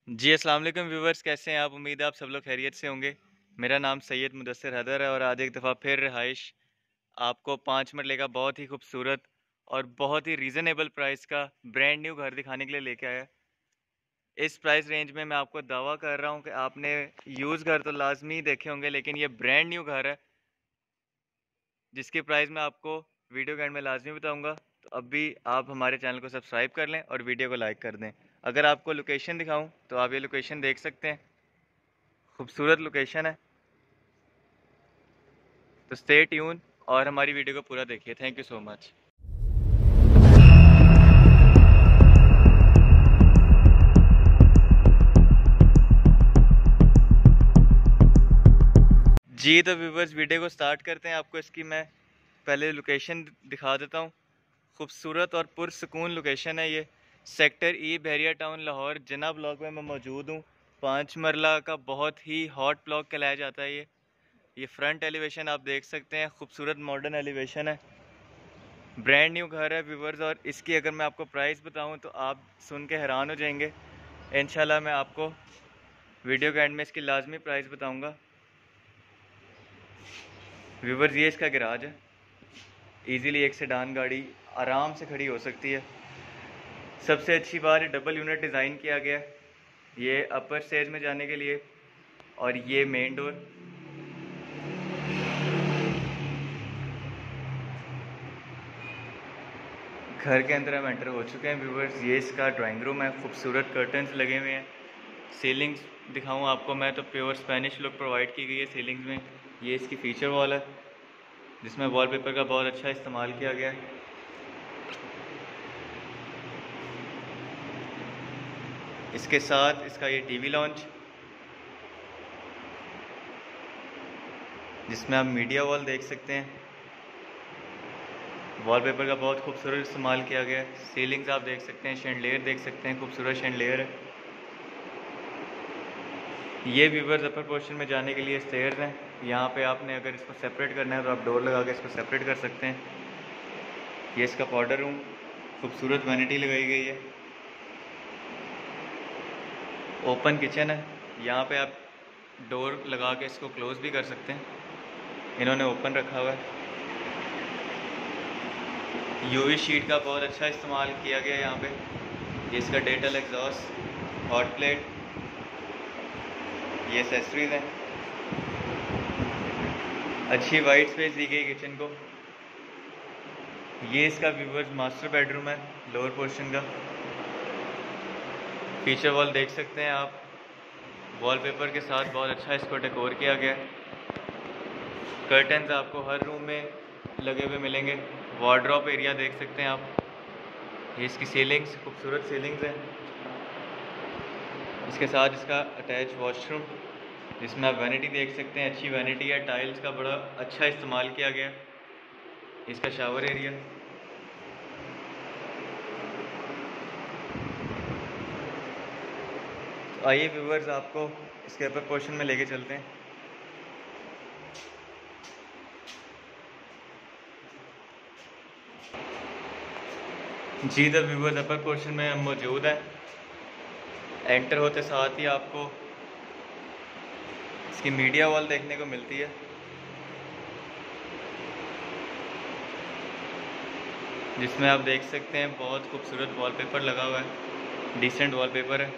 जी, अस्सलाम वालेकुम व्यूवर्स, कैसे हैं आप? उम्मीद है आप सब लोग खैरियत से होंगे। मेरा नाम सैयद मुदस्सिर हैदर है और आज एक दफ़ा फिर रिहाइश आपको 5 मरले का बहुत ही खूबसूरत और बहुत ही रीज़नेबल प्राइस का ब्रांड न्यू घर दिखाने के लिए लेके आया। इस प्राइस रेंज में मैं आपको दावा कर रहा हूँ कि आपने यूज़ घर तो लाज़मी देखे होंगे, लेकिन ये ब्रांड न्यू घर है जिसकी प्राइस मैं आपको वीडियो के एंड में लाज़मी बताऊँगा। तो अभी आप हमारे चैनल को सब्सक्राइब कर लें और वीडियो को लाइक कर दें। अगर आपको लोकेशन दिखाऊँ तो आप ये लोकेशन देख सकते हैं, खूबसूरत लोकेशन है। तो स्टे ट्यून और हमारी वीडियो को पूरा देखिए। Thank you so much. जी तो व्यूवर्स, वीडियो को स्टार्ट करते हैं। आपको इसकी मैं पहले लोकेशन दिखा देता हूँ। खूबसूरत और पुरसकून लोकेशन है ये। सेक्टर ई, बहरिया टाउन, लाहौर जिन्ना ब्लॉक में मैं मौजूद हूँ। 5 मरला का बहुत ही हॉट ब्लॉक कहलाया जाता है ये फ्रंट एलिवेशन आप देख सकते हैं, खूबसूरत मॉडर्न एलिवेशन है। ब्रांड न्यू घर है व्यूवर्स, और इसकी अगर मैं आपको प्राइस बताऊं तो आप सुन के हैरान हो जाएंगे। इंशाल्लाह मैं आपको वीडियो के एंड में इसकी लाजमी प्राइस बताऊंगा। व्यूवर्स, ये इसका गैराज है। इजीली एक सेडान गाड़ी आराम से खड़ी हो सकती है। सबसे अच्छी बात, ये डबल यूनिट डिज़ाइन किया गया है, ये अपर स्टेज में जाने के लिए। और ये मेन डोर। घर के अंदर हम एंटर हो चुके हैं व्यूवर्स। ये इसका ड्राइंग रूम है, खूबसूरत कर्टन्स लगे हुए हैं। सीलिंग्स दिखाऊं आपको मैं तो प्योर स्पेनिश लुक प्रोवाइड की गई है सीलिंग्स में। ये इसकी फीचर वॉल है जिसमें वॉलपेपर का बहुत अच्छा इस्तेमाल किया गया है। इसके साथ इसका ये टीवी लॉन्च, जिसमें आप मीडिया वॉल देख सकते हैं। वॉलपेपर का बहुत खूबसूरत इस्तेमाल किया गया है। सीलिंग्स आप देख सकते हैं, शैंडलियर देख सकते हैं, खूबसूरत शैंडलियर है। ये व्यूवर्स अपर पोर्शन में जाने के लिए स्टेयर्स हैं। यहाँ पे आपने अगर इसको सेपरेट करना है तो आप डोर लगा के इसको सेपरेट कर सकते हैं। ये इसका पाउडर रूम, खूबसूरत वैनिटी लगाई गई है। ओपन किचन है, यहाँ पे आप डोर लगा के इसको क्लोज भी कर सकते हैं, इन्होंने ओपन रखा हुआ है। यूवी शीट का बहुत अच्छा इस्तेमाल किया गया है यहाँ पे। ये इसका डेटल एग्जॉस्ट, हॉट प्लेट, ये एसेसरीज हैं। अच्छी वाइट स्पेस दी गई किचन को। ये इसका व्यूवर्स मास्टर बेडरूम है, लोअर पोर्शन का। फीचर वॉल देख सकते हैं आप, वॉलपेपर के साथ बहुत अच्छा इसको डेकोर किया गया है। कर्टन्स आपको हर रूम में लगे हुए मिलेंगे। वार्डरोब एरिया देख सकते हैं आप। ये इसकी सीलिंग्स, खूबसूरत सीलिंग्स हैं। इसके साथ इसका अटैच वॉशरूम, जिसमें आप वैनिटी देख सकते हैं। अच्छी वैनिटी है, टाइल्स का बड़ा अच्छा इस्तेमाल किया गया है। इसका शावर एरिया। तो आइए व्यूवर्स, आपको इसके अपर पोर्शन में लेके चलते हैं। जी द व्यूवर्स, अपर पोर्शन में हम मौजूद हैं। एंटर होते साथ ही आपको इसकी मीडिया वॉल देखने को मिलती है, जिसमें आप देख सकते हैं बहुत खूबसूरत वॉलपेपर लगा हुआ है, डिसेंट वॉलपेपर है।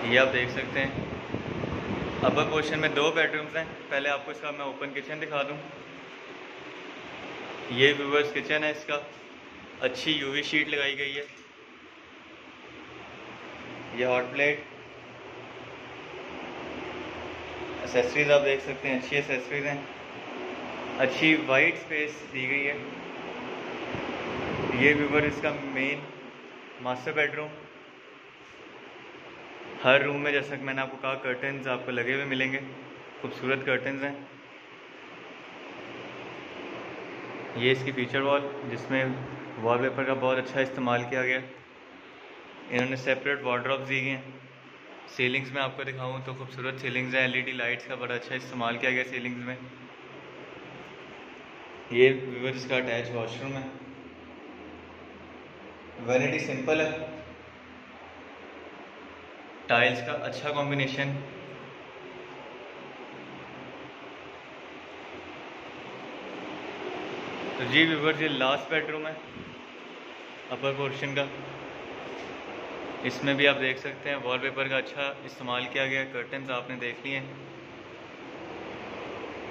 ये आप देख सकते हैं। अपर पोर्शन में 2 बेडरूम्स हैं। पहले आपको इसका मैं ओपन किचन दिखा दूं। ये व्यूवर्स किचन है इसका, अच्छी यूवी शीट लगाई गई है। ये हॉट प्लेट, एसेसरीज आप देख सकते हैं, अच्छी एसेसरीज हैं। अच्छी वाइट स्पेस दी गई है। ये व्यूवर इसका मेन मास्टर बेडरूम। हर रूम में जैसा कि मैंने आपको कहा, कर्टन्स आपको लगे हुए मिलेंगे, खूबसूरत कर्टन्स हैं। ये इसकी फीचर वॉल, जिसमें वॉलपेपर का बहुत अच्छा इस्तेमाल किया गया। इन्होंने सेपरेट वार्डरोब्स दी गए हैं। सीलिंग्स में आपको दिखाऊं तो खूबसूरत सीलिंग्स हैं। एलईडी लाइट्स का बड़ा अच्छा इस्तेमाल किया गया सीलिंग्स में। ये व्यूवर इसका अटैच वॉशरूम है। वैनिटी सिंपल है, टाइल्स का अच्छा कॉम्बिनेशन। तो जी व्यूअर्स, ये लास्ट बेडरूम है अपर पोर्शन का। इसमें भी आप देख सकते हैं वॉलपेपर का अच्छा इस्तेमाल किया गया, कर्टन्स आपने देख लिए हैं।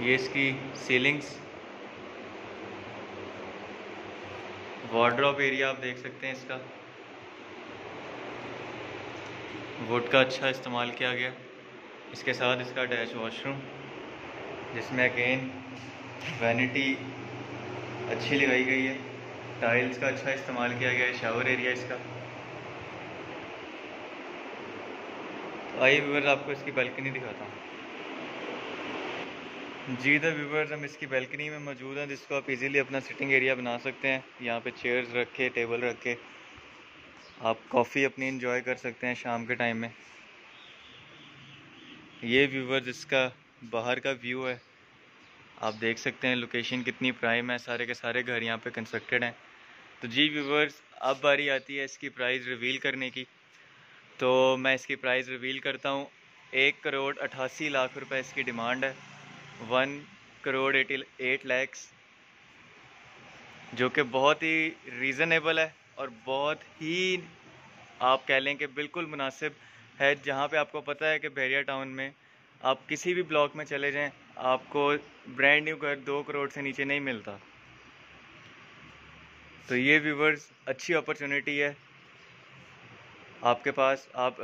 ये इसकी सीलिंग्स, वार्डरोब एरिया आप देख सकते हैं इसका, वुड का अच्छा इस्तेमाल किया गया। इसके साथ इसका अटैच वॉशरूम, जिसमें अगेन वैनिटी अच्छी लगाई गई है, टाइल्स का अच्छा इस्तेमाल किया गया है। शावर एरिया इसका। तो आइए व्यूअर्स, आपको इसकी बालकनी दिखाता हूँ। जी द व्यूअर्स, हम इसकी बालकनी में मौजूद हैं, जिसको आप इजीली अपना सिटिंग एरिया बना सकते हैं। यहाँ पे चेयर्स रख के, टेबल रख के आप कॉफ़ी अपनी इंजॉय कर सकते हैं शाम के टाइम में। ये व्यूअर्स इसका बाहर का व्यू है, आप देख सकते हैं लोकेशन कितनी प्राइम है। सारे के सारे घर यहाँ पे कंस्ट्रक्टेड हैं। तो जी व्यूअर्स, अब बारी आती है इसकी प्राइस रिवील करने की। तो मैं इसकी प्राइस रिवील करता हूँ। 1,88,00,000 रुपये इसकी डिमांड है, 1,88 लाख, जो कि बहुत ही रीज़नेबल है और बहुत ही आप कह लें कि बिल्कुल मुनासिब है। जहाँ पे आपको पता है कि बहरिया टाउन में आप किसी भी ब्लॉक में चले जाएं, आपको ब्रांड न्यू घर 2 करोड़ से नीचे नहीं मिलता। तो ये व्यूवर्स अच्छी अपॉर्चुनिटी है आपके पास, आप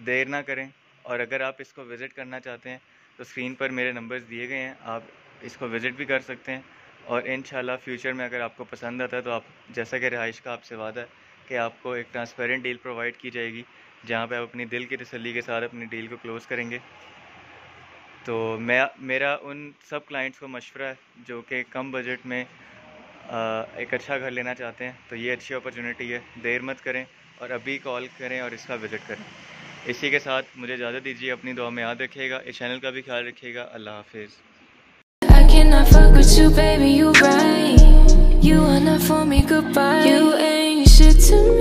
देर ना करें। और अगर आप इसको विज़िट करना चाहते हैं तो स्क्रीन पर मेरे नंबर्स दिए गए हैं, आप इसको विज़िट भी कर सकते हैं। और इंशाल्लाह फ्यूचर में अगर आपको पसंद आता है तो आप, जैसा कि रिहाइश का आपसे वादा है कि आपको एक ट्रांसपेरेंट डील प्रोवाइड की जाएगी, जहाँ पे आप अपनी दिल की तसल्ली के साथ अपनी डील को क्लोज़ करेंगे। तो मेरा उन सब क्लाइंट्स को मशवरा है जो कि कम बजट में एक अच्छा घर लेना चाहते हैं, तो ये अच्छी अपॉर्चुनिटी है, देर मत करें और अभी कॉल करें और इसका विज़िट करें। इसी के साथ मुझे इजाज़त दीजिए, अपनी दुआ में याद रखिएगा, इस चैनल का भी ख्याल रखिएगा। अल्लाह हाफिज़। cannot fuck with you, baby, you right. You are not for me, goodbye. You ain't shit to me.